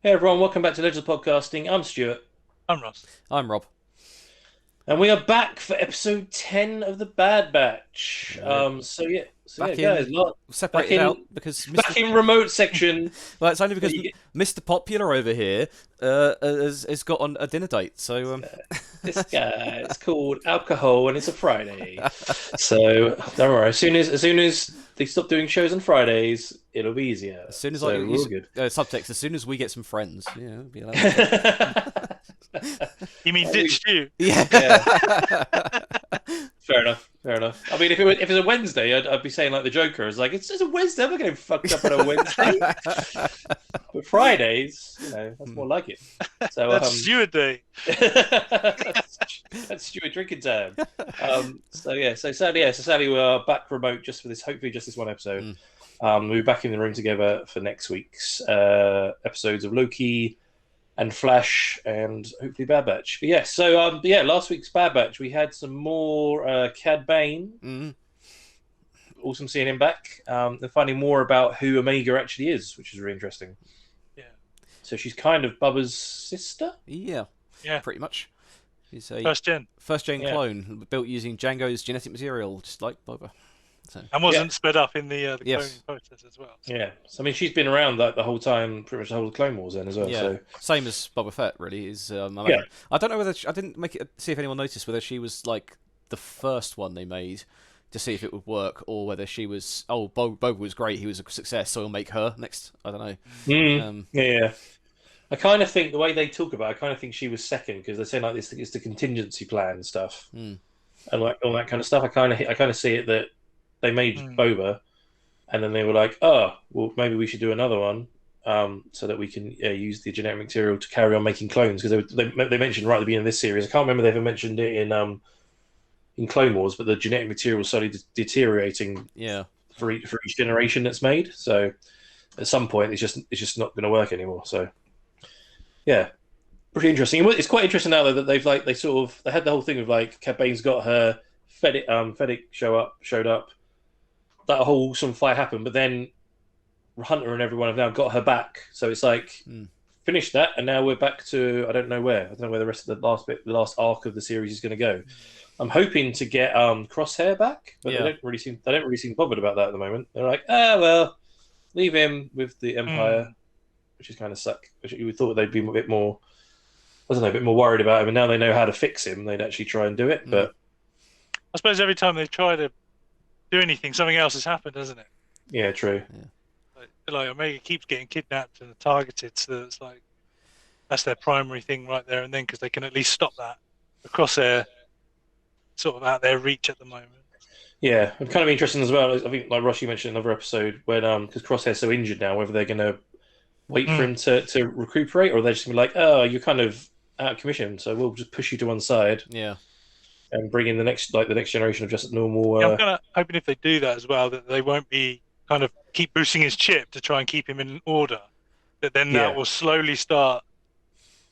Hey everyone, welcome back to Legends of Podcasting. I'm Stuart, I'm Ross. I'm Rob. and we are back for episode 10 of the Bad Batch. We're So yeah, back guys, in, back separated out in because back Mr. in remote section. Well, it's only where because you get- Mr. Popular over here has got on a dinner date. So This guy, it's called alcohol, and it's a Friday. So don't worry. As soon as they stop doing shows on Fridays, it'll be easier. as soon as I So we're all use good. subtext, as soon as we get some friends, we'll be allowed to You mean ditched you? yeah. Fair enough. Fair enough. I mean, if it's a Wednesday, I'd be saying like the Joker is like, it's just a Wednesday. I'm not getting fucked up on a Wednesday. But Fridays, that's more like it. So That's Stuart Day. that's Stuart drinking time. So sadly we are back remote just for this. Hopefully, just this one episode. We'll be back in the room together for next week's episodes of Loki and Flash, and hopefully Bad Batch. But last week's Bad Batch, we had some more Cad Bane. Awesome seeing him back. And finding more about who Omega actually is, which is really interesting. Yeah. So she's kind of Bubba's sister? Yeah, Yeah. pretty much. He's a First gen. gen clone built using Django's genetic material, just like Boba. So, And wasn't sped up in the Yes. cloning process as well. So. Yeah. So, I mean, she's been around like the whole time, pretty much the whole Clone Wars then as well. yeah, So, same as Boba Fett, really. Is Yeah. I don't know whether I didn't see if anyone noticed whether she was like the first one they made to see if it would work, or whether she was Boba was great, he was a success, so we'll make her next. I don't know. yeah. I kind of think the way they talk about it, I kind of think she was second because they're saying like this it's the contingency plan stuff and like all that kind of stuff. I kind of see it that they made Boba, and then they were like, oh, well, maybe we should do another one, so that we can use the genetic material to carry on making clones. Because they mentioned right at the beginning of this series, I can't remember if they ever mentioned it in Clone Wars, but the genetic material is slowly deteriorating for each generation that's made. So at some point, it's just not going to work anymore. So yeah, pretty interesting. It's quite interesting now though that they had the whole thing of like Cad Bane's got her Fennec showed up. That whole some fight happened, but then Hunter and everyone have now got her back. So it's like finished that, and now we're back to I don't know where. I don't know where the rest of the last arc of the series is going to go. I'm hoping to get Crosshair back, but they don't really seem bothered about that at the moment. They're like, well, leave him with the Empire, which is kind of suck. Which you would thought they'd be a bit more, I don't know, a bit more worried about him, and now they know how to fix him. They'd actually try and do it, but I suppose every time they try to do anything, something else has happened, hasn't it? yeah, true. Like Omega keeps getting kidnapped and targeted, so it's like that's their primary thing right there and then, because they can at least stop that. The Crosshair sort of out their reach at the moment. Yeah, it's kind of interesting as well. I think, like Ross, you mentioned in another episode when because Crosshair's so injured now, whether they're going to wait for him to recuperate, or they're just going to be like, oh, you're kind of out of commission, so we'll just push you to one side. Yeah. And bring in the next generation of just normal. I'm kind of hoping if they do that as well, that they won't be kind of keep boosting his chip to try and keep him in order. That then that will slowly start.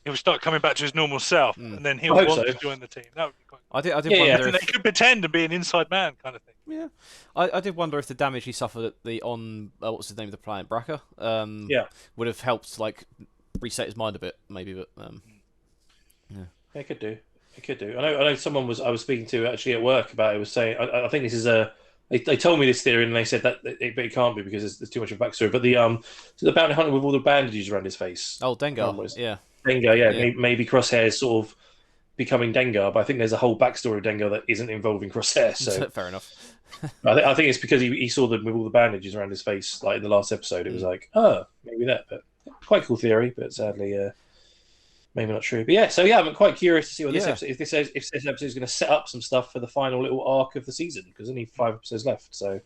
He'll start coming back to his normal self, and then he'll want to join the team. That would be quite. I did wonder. If... They could pretend to be an inside man kind of thing. Yeah, I did wonder if the damage he suffered at the what's his name of the planet Braca, would have helped like reset his mind a bit, maybe. But it could do. It could do. I know. Someone I was speaking to actually at work about it was saying. I think this is a. They told me this theory and they said that it can't be because there's too much of a backstory. But the bounty hunter with all the bandages around his face. Oh, Dengar. Dengar. Yeah. Maybe Crosshair is sort of becoming Dengar, but I think there's a whole backstory of Dengar that isn't involving Crosshair. So fair enough. I think it's because he saw them with all the bandages around his face, like in the last episode. It was like, maybe that. But quite cool theory, but sadly. Maybe not true, but I'm quite curious to see what this episode. If this episode is going to set up some stuff for the final little arc of the season, because only 5 episodes left, so I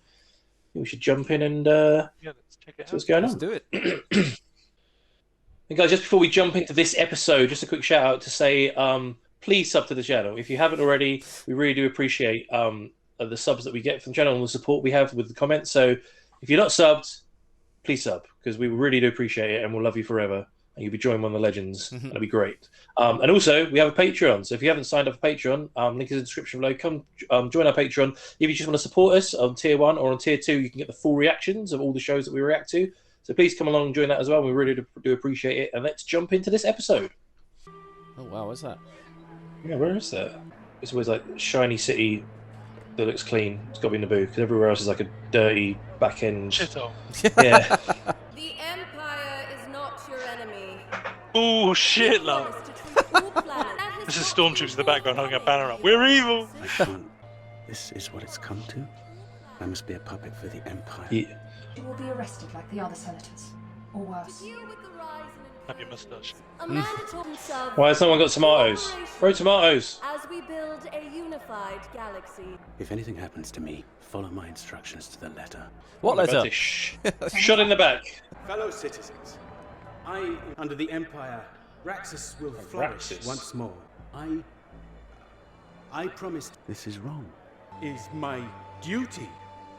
think we should jump in and let's check it out. See what's going on. Let's do it. And guys, just before we jump into this episode, just a quick shout out to say, please sub to the channel if you haven't already. We really do appreciate the subs that we get from the channel and the support we have with the comments. So if you're not subbed, please sub because we really do appreciate it and we'll love you forever. And you'll be joining one of the legends. That'll be great. And also, we have a Patreon. So if you haven't signed up for Patreon, link is in the description below. Come join our Patreon. If you just want to support us on Tier 1 or on Tier 2, you can get the full reactions of all the shows that we react to. So please come along and join that as well. We really do appreciate it. And let's jump into this episode. Oh wow, what's that? Yeah, where is that? It's always like shiny city that looks clean. It's got to be Naboo, because everywhere else is like a dirty back end. Shithole. Yeah. The Empire is not your enemy. Oh shit, love. This is Stormtroopers in the background holding a banner up. We're evil. My son, this is what it's come to? I must be a puppet for the Empire. Yeah. You will be arrested like the other senators, or worse. Have your moustache. Why has someone got tomatoes? Throw tomatoes. As we build a unified galaxy. If anything happens to me, follow my instructions to the letter. What letter? Shot in the back. Fellow citizens, under the Empire, Raxus will flourish once more. I promised. This is wrong. Is my duty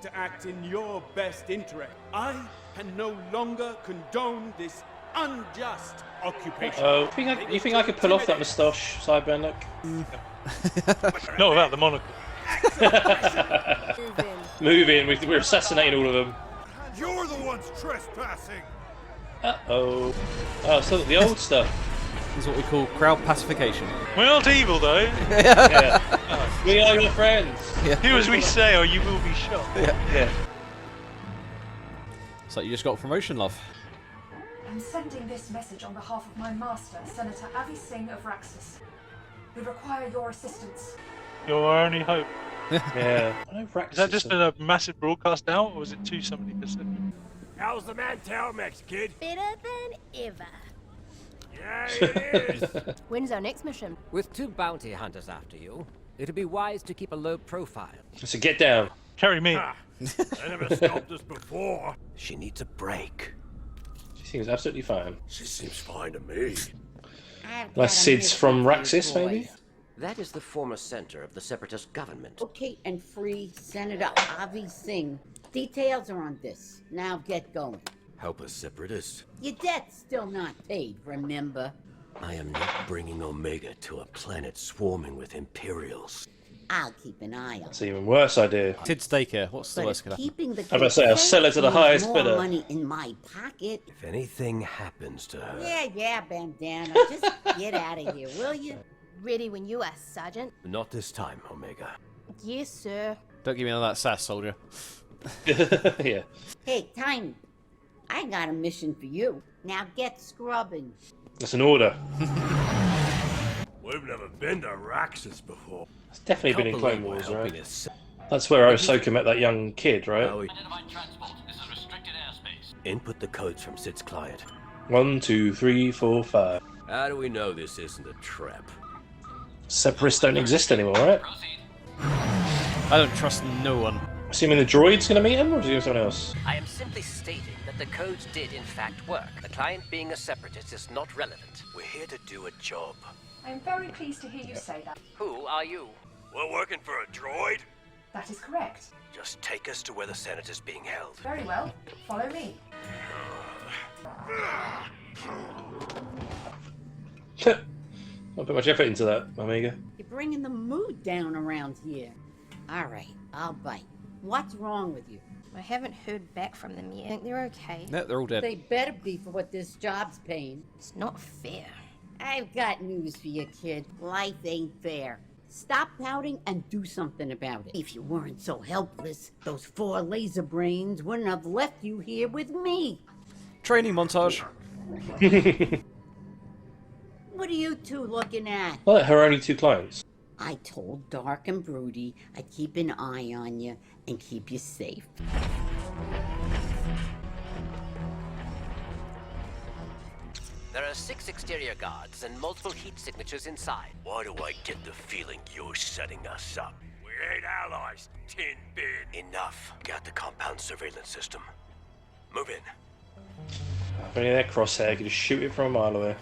to act in your best interest. I can no longer condone this unjust occupation. Oh, you think I could pull off that moustache sideburn look? Not without the monocle. Move in. We're assassinating all of them. You're the ones trespassing. Uh-oh. Oh, so the old stuff. This is what we call crowd pacification. We aren't evil though. Yeah. We are your friends. Yeah. Do as we say or you will be shot. Yeah. It's like you just got a promotion, love. I'm sending this message on behalf of my master, Senator Avi Singh of Raxus. We require your assistance. Your only hope. Yeah. Is that just a massive broadcast out, or was it to somebody specific? How's the man Talmex, kid? Better than ever. Yeah, it is. When's our next mission? With 2 bounty hunters after you, it'd be wise to keep a low profile. So get down. Carry me. They never stopped us before. She needs a break. She seems absolutely fine. She seems fine to me. Like Sid's from Raxus, maybe? That is the former center of the Separatist government. Locate and free Senator Avi Singh. Details are on this. Now get going. Help us, Separatists. Your debt's still not paid, remember? I am not bringing Omega to a planet swarming with Imperials. I'll keep an eye on That's an even worse idea. Tid's daycare. What's the But worst if gonna happen? keeping the I'm about to say, I'll sell it to the highest more bidder. money in my pocket. If anything happens to her... Yeah, bandana. Just get out of here, will you? Ready when you are, Sergeant. Not this time, Omega. Yes, sir. Don't give me none of that sass, soldier. Yeah. Hey, Tiny. I got a mission for you. Now get scrubbing. That's an order. We've never been to Raxus before. It's definitely been in Clone Wars, right? That's where Ahsoka met that young kid, right? Identified transport. This is restricted airspace. Input the codes from Sid's client. 1, 2, 3, 4, 5. How do we know this isn't a trap? Separatists don't exist anymore, right? Proceed. I don't trust no one. Assuming the droid's gonna meet him, or is he doing someone else? I am simply stating that the codes did in fact work. The client being a Separatist is not relevant. We're here to do a job. I am very pleased to hear you say that. Who are you? We're working for a droid? That is correct. Just take us to where the Senator's being held. Very well. Follow me. Not put much effort into that, Omega. You're bringing the mood down around here. All right, I'll bite. What's wrong with you? I haven't heard back from them yet. I think they're okay. No, they're all dead. They better be for what this job's paying. It's not fair. I've got news for you, kid. Life ain't fair. Stop pouting and do something about it. If you weren't so helpless, those 4 laser brains wouldn't have left you here with me. Training montage. What are you two looking at? Well, her only 2 clients. I told Dark and Broody I'd keep an eye on you and keep you safe. There are 6 exterior guards and multiple heat signatures inside. Why do I get the feeling you're setting us up? We ain't allies, Tin Bin. Enough. Got the compound surveillance system. Move in. If only their crosshair could just shoot it from a mile away.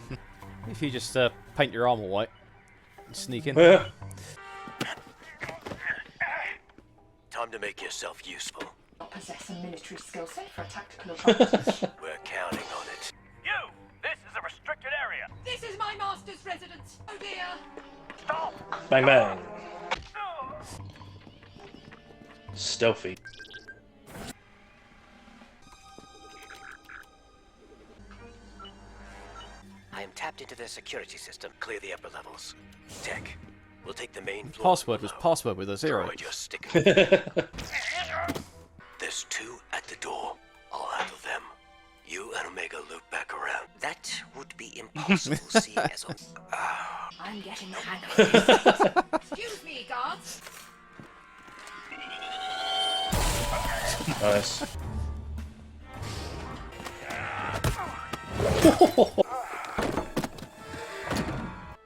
If you just paint your armor white and sneak in. Time to make yourself useful. Possess a military skill set for a tactical approach. We're counting on it. You! This is a restricted area. This is my master's residence. Oh dear. Stop! Bang bang. Stealthy. I am tapped into their security system. Clear the upper levels. Tech, we'll take the main floor. Password was password with a 0. Droid, you're sticking. There's 2 at the door. I'll handle them. You and Omega loop back around. That would be impossible, seeing as I'm getting the hang of this. Excuse me, guards. Nice.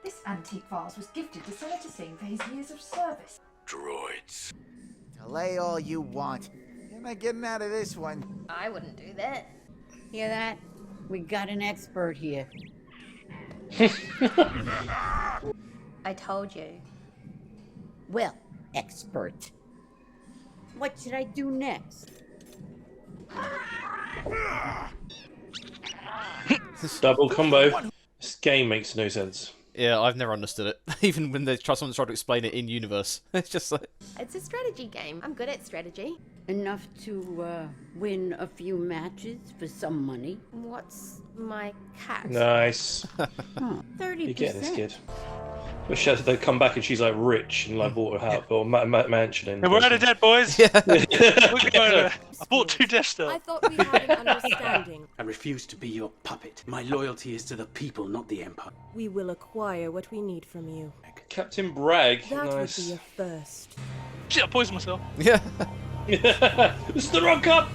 This antique vase was gifted to Senator Singh for his years of service. Droids. Delay all you want. You're not getting out of this one. I wouldn't do that. Hear that? We got an expert here. I told you. Well, expert. What should I do next? Double combo. This game makes no sense. Yeah, I've never understood it. Even when someone's tried to explain it in universe, it's just like It's a strategy game. I'm good at strategy. Enough to win a few matches for some money. What's my cat? Nice. 30%. You get this kid. Wish they'd come back and she's like rich and like bought a house or mansion in. Hey, we're out of dead, boys. Yeah. We're going, I bought 2 Death Stars. I thought we had an understanding. I refuse to be your puppet. My loyalty is to the people, not the Empire. We will acquire what we need from you. Captain Bragg. That Nice. would be a first. Shit, I poisoned myself. yeah. This is the wrong cup.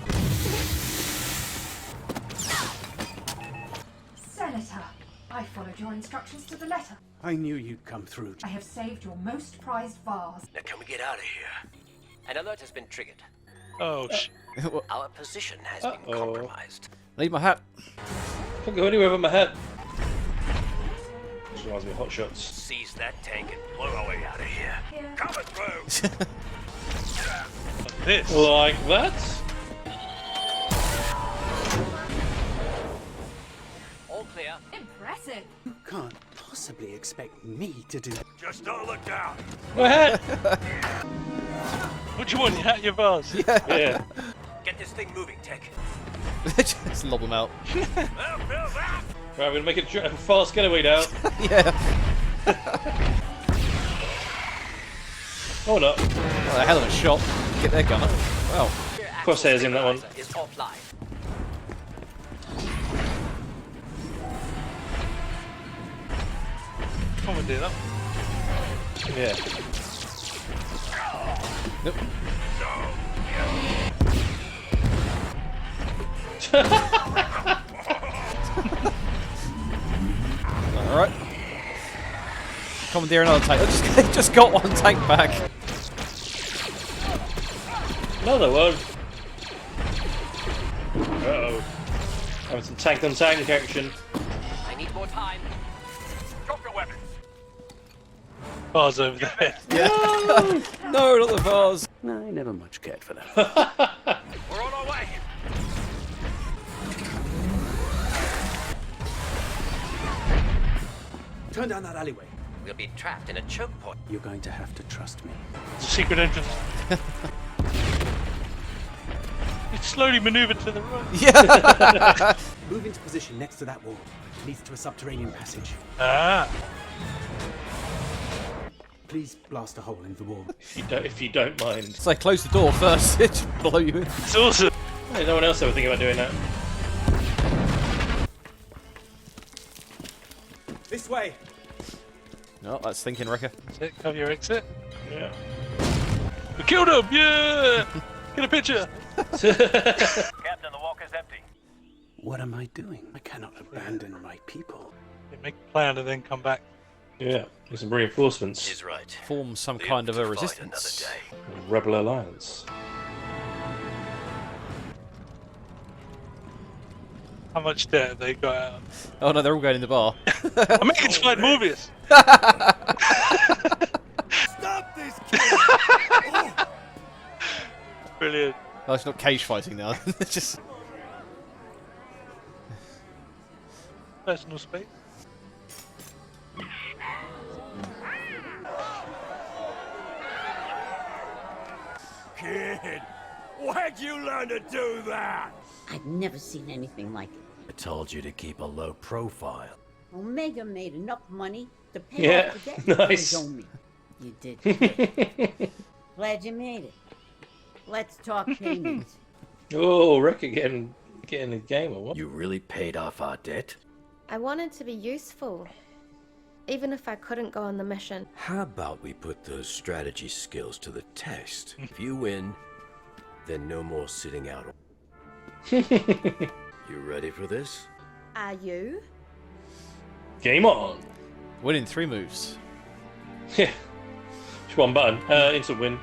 Senator, I followed your instructions to the letter. I knew you'd come through. I have saved your most prized vase. Now can we get out of here? An alert has been triggered. Oh, shit. Our position has been compromised. Need my hat. Can't go anywhere with my hat. This reminds me of Hot Shots. Seize that tank and blow our way out of here. Here. Coming through. This. Like that? All clear. Impressive. You can't possibly expect me to do that. Just don't look down. My hat. What do you want? Your hat, your vase? Yeah. Get this thing moving, Tech. Just lob them out. Well, Bill, that. Right, we're gonna make a fast getaway now. Yeah. Hold up. Well, a hell of a shot. Get their gunner. Well, Crosshairs in that one. Is offline. Come on, do that. Yeah. nope. Alright. Commandeer another tank. I just got one tank back. Another one. Uh-oh. Having some tank on tank action. I need more time. Drop your weapons. Vase over there. No, not the vase. No, I never much cared for that. We're on our way. Turn down that alleyway. We'll be trapped in a choke point. You're going to have to trust me. Secret entrance. It's slowly maneuvered to the right. Yeah. Move into position next to that wall. It leads to a subterranean passage. Ah. Please blast a hole in the wall. If you don't mind. So close the door first. It should blow you in. It's awesome. Hey, no one else ever think about doing that. This way. No, that's thinking, Wrecker. That's it. Cover your exit. Yeah. We killed him! Yeah! Get a picture! Captain, the walker's empty. What am I doing? I cannot abandon my people. You make a plan and then come back. Yeah. There's some reinforcements. He's right. Form some Live kind of a to fight resistance. another day. Rebel Alliance. How much debt have they got out? Oh no, they're all going in the bar. I'm making fight Morbius! Stop this kid! Brilliant. Oh, it's not cage fighting now. It's just Personal space. Kid, where'd you learn to do that? I've never seen anything like it. I told you to keep a low profile. Omega made enough money to pay off the debt nice. you owe me. You did great. Glad you made it. Let's talk payments. Oh, Rick again getting a game or what? You really paid off our debt? I wanted to be useful, even if I couldn't go on the mission. How about we put those strategy skills to the test? If you win, then no more sitting out. You ready for this? Are you? Game on. Win in 3 moves. Yeah. Just one button. Instant win.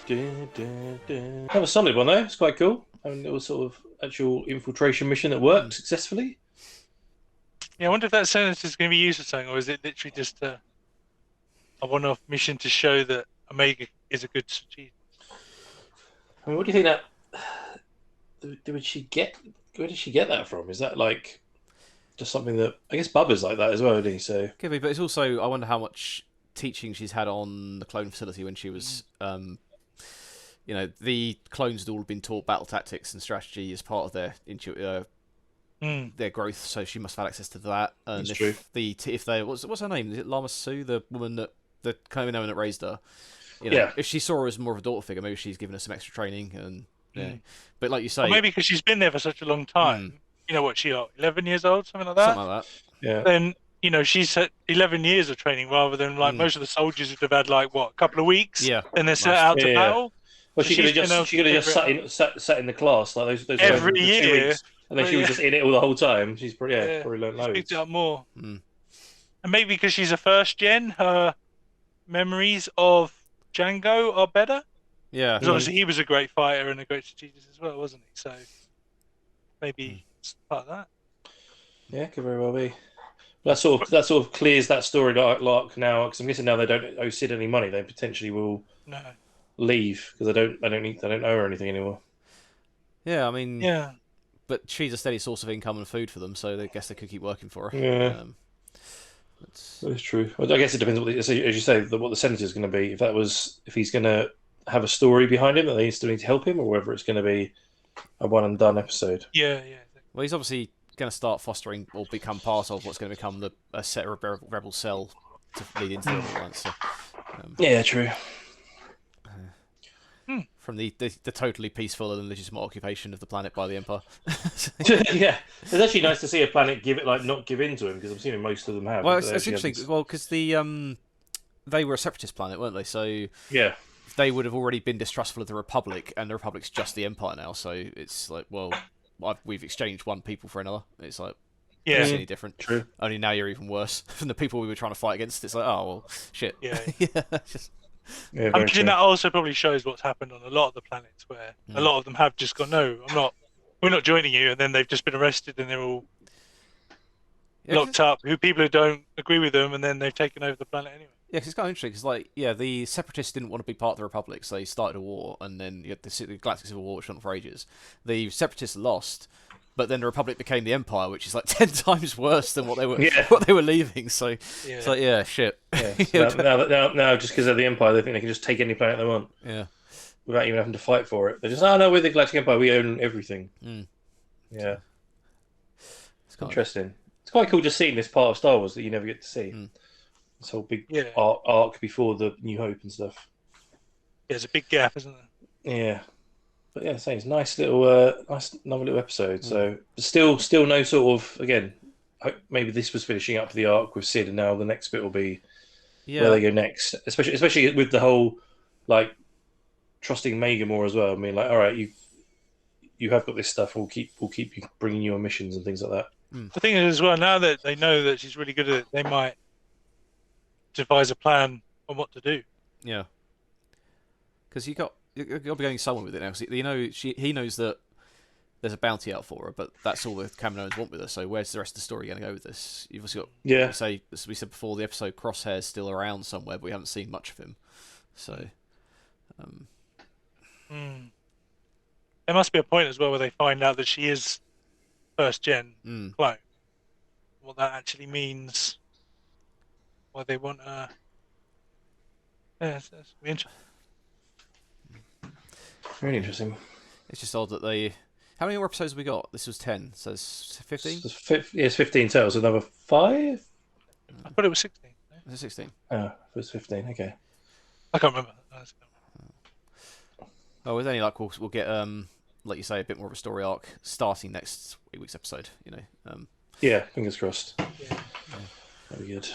That was a solid one though. It's quite cool. I mean, it was sort of actual infiltration mission that worked successfully. Yeah, I wonder if that sentence is going to be used for something, or is it literally just a one-off mission to show that Omega is a good strategist? I mean, what do you think that? Did she get? Where did she get that from? Is that like just something that I guess Bubba's like that as well, isn't he? So could be, but it's also I wonder how much teaching she's had on the clone facility when she was. The clones had all been taught battle tactics and strategy as part of their growth, so she must have had access to that. And that's true. If they what's her name? Is it Lama Su, the woman that kind of that raised her? If she saw her as more of a daughter figure, maybe she's given her some extra training. And but like you say, or maybe because she's been there for such a long time. You know what she are? 11 years old, something like that. Something like that. Yeah. Then she's had 11 years of training rather than like most of the soldiers would have had like a couple of weeks. Yeah. And they're set out to battle. Well, she could have just sat in the class like those every year, 2 weeks, and then she was just in it all the whole time. She's probably learned loads. Picked it up more, and maybe because she's a first gen, her memories of Django are better. Yeah, because obviously he was a great fighter and a great strategist as well, wasn't he? So maybe it's part of that. Yeah, could very well be. That sort of clears that story arc now, because I'm guessing now they don't owe Sid any money. They potentially will. No. Leave because they don't owe her anything anymore. Yeah, I mean, yeah, but she's a steady source of income and food for them, so I guess they could keep working for her. Yeah, that's true. Well, I guess it depends as you say, what the senator's going to be. If he's going to have a story behind him that they still need to help him, or whether it's going to be a one and done episode. Yeah. Well, he's obviously going to start fostering or become part of what's going to become a set rebel cell to lead into the other ones. So, yeah, true. From the totally peaceful and legitimate occupation of the planet by the Empire. Yeah, it's actually nice to see a planet not give in to him, because I'm assuming most of them have. Well, it's interesting. Well, because they were a separatist planet, weren't they? So yeah, they would have already been distrustful of the Republic, and the Republic's just the Empire now. So it's like, well, we've exchanged one people for another. It's like, it's any different. True. Only now you're even worse than the people we were trying to fight against. It's like, oh well, shit. Yeah. Just. Yeah, I'm guessing that also probably shows what's happened on a lot of the planets, where a lot of them have just gone, no, we're not joining you, and then they've just been arrested and they're all locked up. People who don't agree with them, and then they've taken over the planet anyway. Yeah, because it's kind of interesting. Because the Separatists didn't want to be part of the Republic, so they started a war, and then you had the Galactic Civil War, which went on for ages. The Separatists lost, but then the Republic became the Empire, which is like 10 times worse than what they were leaving. So it's like, shit. Yeah. So now, just because they're the Empire, they think they can just take any planet they want. Yeah. Without even having to fight for it. They're just, no, we're the Galactic Empire. We own everything. Yeah. It's interesting. It's quite cool just seeing this part of Star Wars that you never get to see. This whole big arc before the New Hope and stuff. Yeah, there's a big gap, isn't there? Yeah. But yeah, it's nice another little episode. So still no sort of, again, maybe this was finishing up the arc with Sid, and now the next bit will be where they go next. Especially with the whole like trusting Mega more as well. I mean, like, all right, you have got this stuff. We'll keep you bringing you on missions and things like that. The thing is, as well, now that they know that she's really good at it, they might devise a plan on what to do. Yeah, because you'll be going somewhere with it now. So, he knows that there's a bounty out for her, but that's all the Kaminoans want with her. So where's the rest of the story going to go with this? You've also got, say, as we said before, the episode Crosshair's still around somewhere, but we haven't seen much of him. So, there must be a point as well where they find out that she is first gen clone. What that actually means, why they want her. Yeah, that's interesting. Very interesting. It's just odd that they. How many more episodes have we got? This was 10, so it's 15? It's 15 total, so another 5? I thought it was 16. Was it 16? Oh, it was 15, okay. I can't remember. Oh, with any luck, we'll get, like you say, a bit more of a story arc starting next week's episode, you know. Yeah, fingers crossed. Yeah. That'd be good.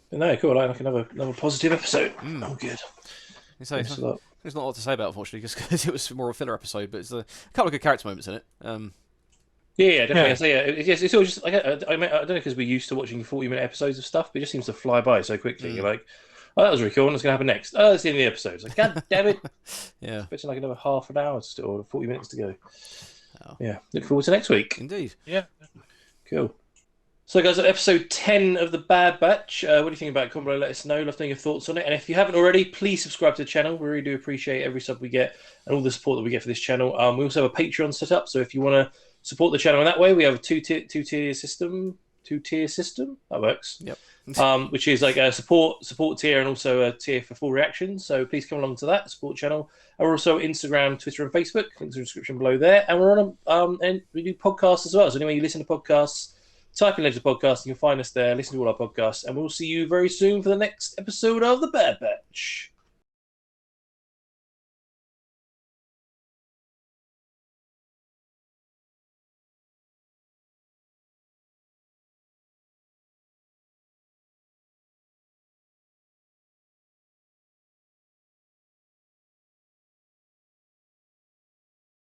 But no, cool. Like another positive episode. Oh, good. There's not a lot to say about it, unfortunately, just because it was more of a filler episode, but it's a couple of good character moments in it. Yeah, definitely. So, it's always just like I don't know, because we're used to watching 40-minute episodes of stuff, but it just seems to fly by so quickly. You're like, oh, that was really cool. What's going to happen next? Oh, that's the end of the episode. It's like, God damn it! Yeah, expecting like another half an hour still, or 40 minutes to go. Oh. Yeah, look forward to next week. Indeed. Yeah. Cool. So, guys, episode 10 of The Bad Batch. What do you think about it? Comment below, let us know. Love to know your thoughts on it. And if you haven't already, please subscribe to the channel. We really do appreciate every sub we get and all the support that we get for this channel. We also have a Patreon set up, so if you want to support the channel in that way, we have a two-tier system. That works. Yep. Which is like a support tier and also a tier for full reactions. So please come along to that support channel. And we're also Instagram, Twitter, and Facebook. Links in the description below there. And we're on and we do podcasts as well. So anyway, you listen to podcasts, type in Legends Podcast, and you'll find us there. Listen to all our podcasts, and we'll see you very soon for the next episode of The Bad Batch.